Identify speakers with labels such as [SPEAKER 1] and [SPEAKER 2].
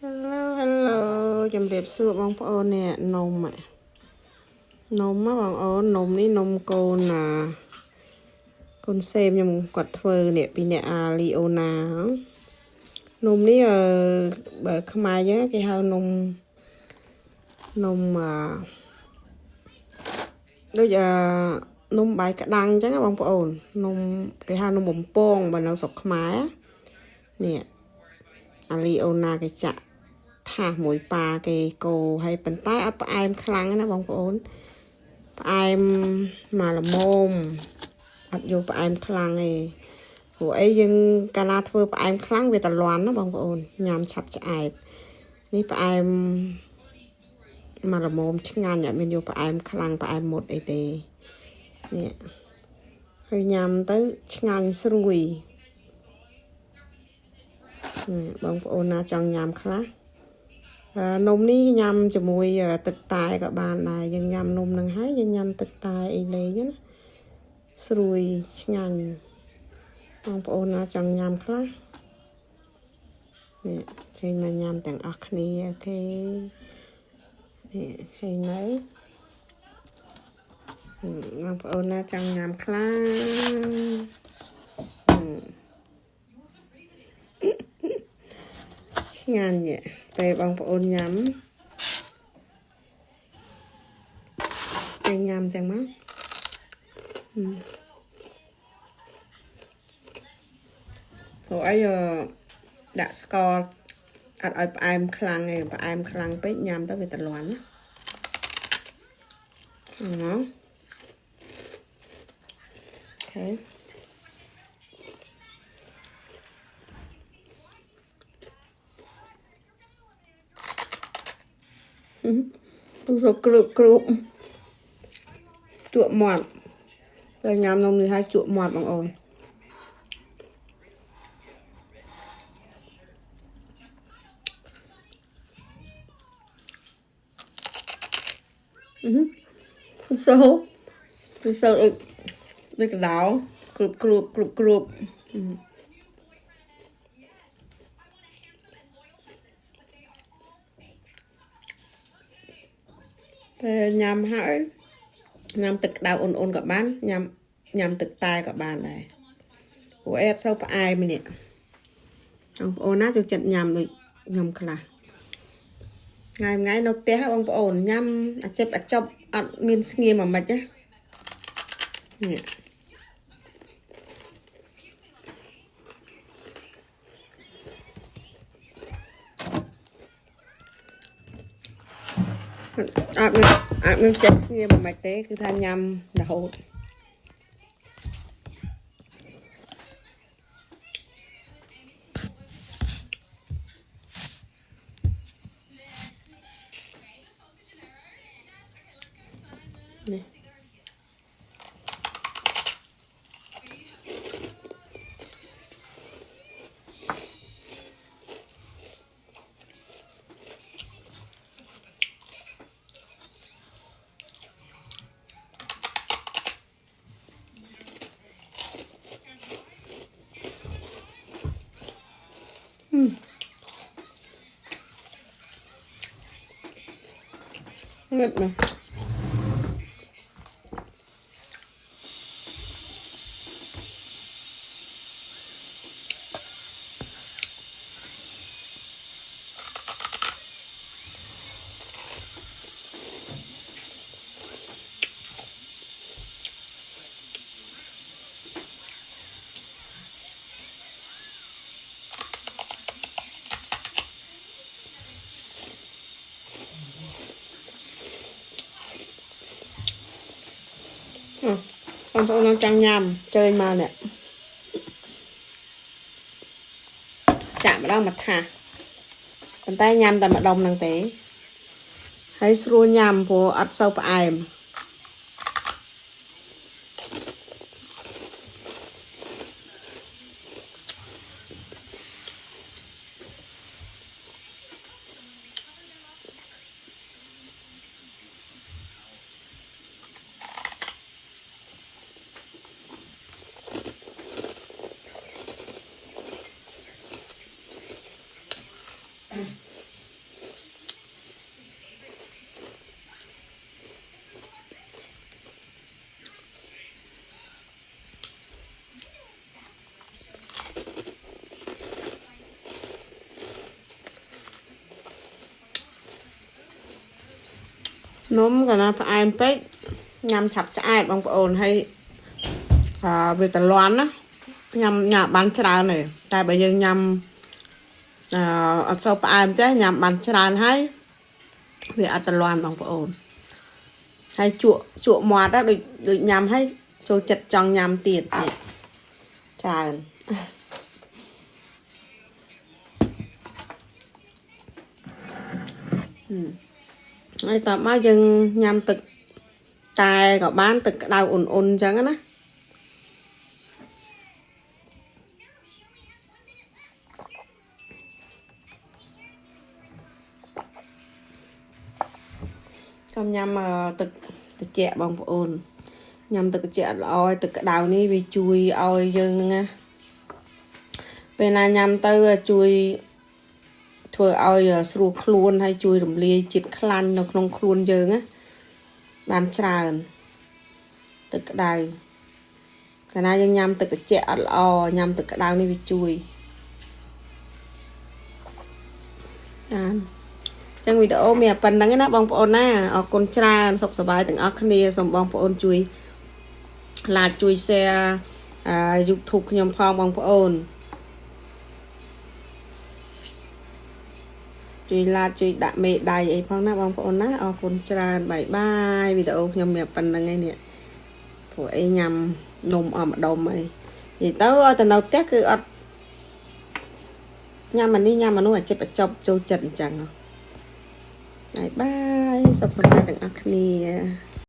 [SPEAKER 1] Hello ជំរាបសួរបងប្អូននេះនំបងអូននំនេះនំកូនកូនសេមខ្ញុំគាត់ធ្វើនេះពីអ្នកអាលីអូណានំនេះបើខ្មែរយើងគេហៅនំដូចនំបាយក្តាំងអញ្ចឹងបងប្អូននំគេហៅនំបំពងបើនៅស្រុកខ្មែរនេះអាលីអូណាគេចាក់ថាសមួយប៉ាគេកូរហើយប៉ុន្តែអត់ផ្អែមខ្លាំងណាបងប្អូនផ្អែមមកល្មមអត់យកផ្អែមខ្លាំងទេព្រោះអីយើងកាលណាធ្វើផ្អែមខ្លាំងវាតលាន់ណាបងប្អូនញ៉ាំឆាប់ឆ្អែតនេះផ្អែមមកល្មមឆ្ងាញ់អត់មានយកផ្អែមខ្លាំងផ្អែមមុតអីទេនេះហើយញ៉ាំទៅឆ្ងាញ់ស្រួយបងប្អូនណាចង់ញ៉ាំខ្លះនំនេះញ៉ាំជាមួយទឹកតែក៏បានដែរយើងញ៉ាំនំនឹងហើយយើងញ៉ាំទឹកតែអីលេងណាស្រួយឆ្ងាញ់បងប្អូនណាចង់ញ៉ាំខ្លះនេះចេញមកញ៉ាំទាំងអស់គ្នាអូខេនេះឃើញនៅបងប្អូនណាចង់ញ៉ាំខ្លះឆ្ងាញ់តែបងប្អូនញ៉ាំទាំងញ៉ាំទាំងមកព្រោះអីដាក់ស្ករអត់ឲ្យផ្អែមខ្លាំងទេផ្អែមខ្លាំងពេកញ៉ាំទៅវាតលាន់ណាអូខេរកគ្រប់ជក់មាត់តែញ៉ាំនំនេះហើយជក់មាត់បងអូនសូដូចកដោគ្រប់តែញ៉ាំហើយញ៉ាំទឹកក្តៅអ៊ុនក៏បានញ៉ាំទឹកតែក៏បានដែរព្រោះអត់សូវផ្អែមនេះបងប្អូនណាចូលចិត្តញ៉ាំដូចខ្ញុំខ្លះថ្ងៃនៅផ្ទះបងប្អូនញ៉ាំអាចប់អត់មានស្ងៀមអាម៉េចណានេះអត់មានចេះស្ងៀមអាម៉េចទេគឺថាញ៉ាំរហូតនេះងឹតណាបងប្អូនចង់ញ៉ាំជើញមកនេះចាក់ម្ដងមកថាប៉ុន្តែញ៉ាំតែម្ដុំហ្នឹងទេហើយស្រួលញ៉ាំព្រោះអត់សូវផ្អែម nôm cả nó phải ăn pếch nhằm chặt chai bằng ổn hay về tờ loan á nhằm nhà bán trà này tại bây giờ nhằm ở sau phải ăn chứ nhằm bán trà hay về tờ loan bằng ổn hay chuộ mọt đó được nhằm hay cho chặt trong nhằm tiệt này trà ai tập bao giờ nhằm tực tài có bán tực đau ồn chẳng á trong nhằm tực chẹ bằng ồn nhằm tực chẹ oi tực đau ní vì chui oi dương nha bên này nhằm tới chui thôi oi sưu khuôn hay chui đầm lia chít khăn nó không khuôn dương á bán tràn từ cái đài cái này nhưng nhằm từ cái chẹ o nhằm từ cái đào này bị chui trong video mẹ phần đăng cái nắp bông bồn na ở con tràn sọc sờ bài từng óc kia sòng bông bồn chui là chui xe dục thục nhom phong bông bồn chui là chui đã mẹ đài ấy phong nắp bông bồn na ở con tràn bye bye video nhom mẹ phần đăng ngay nè của ấy nhằm nôm ở mặt đầu mày thì tao từ đầu tết cứ ở nhà mình đi nhà mà nó phải chụp chụp châu trần chẳng bye bye subscribe từng ác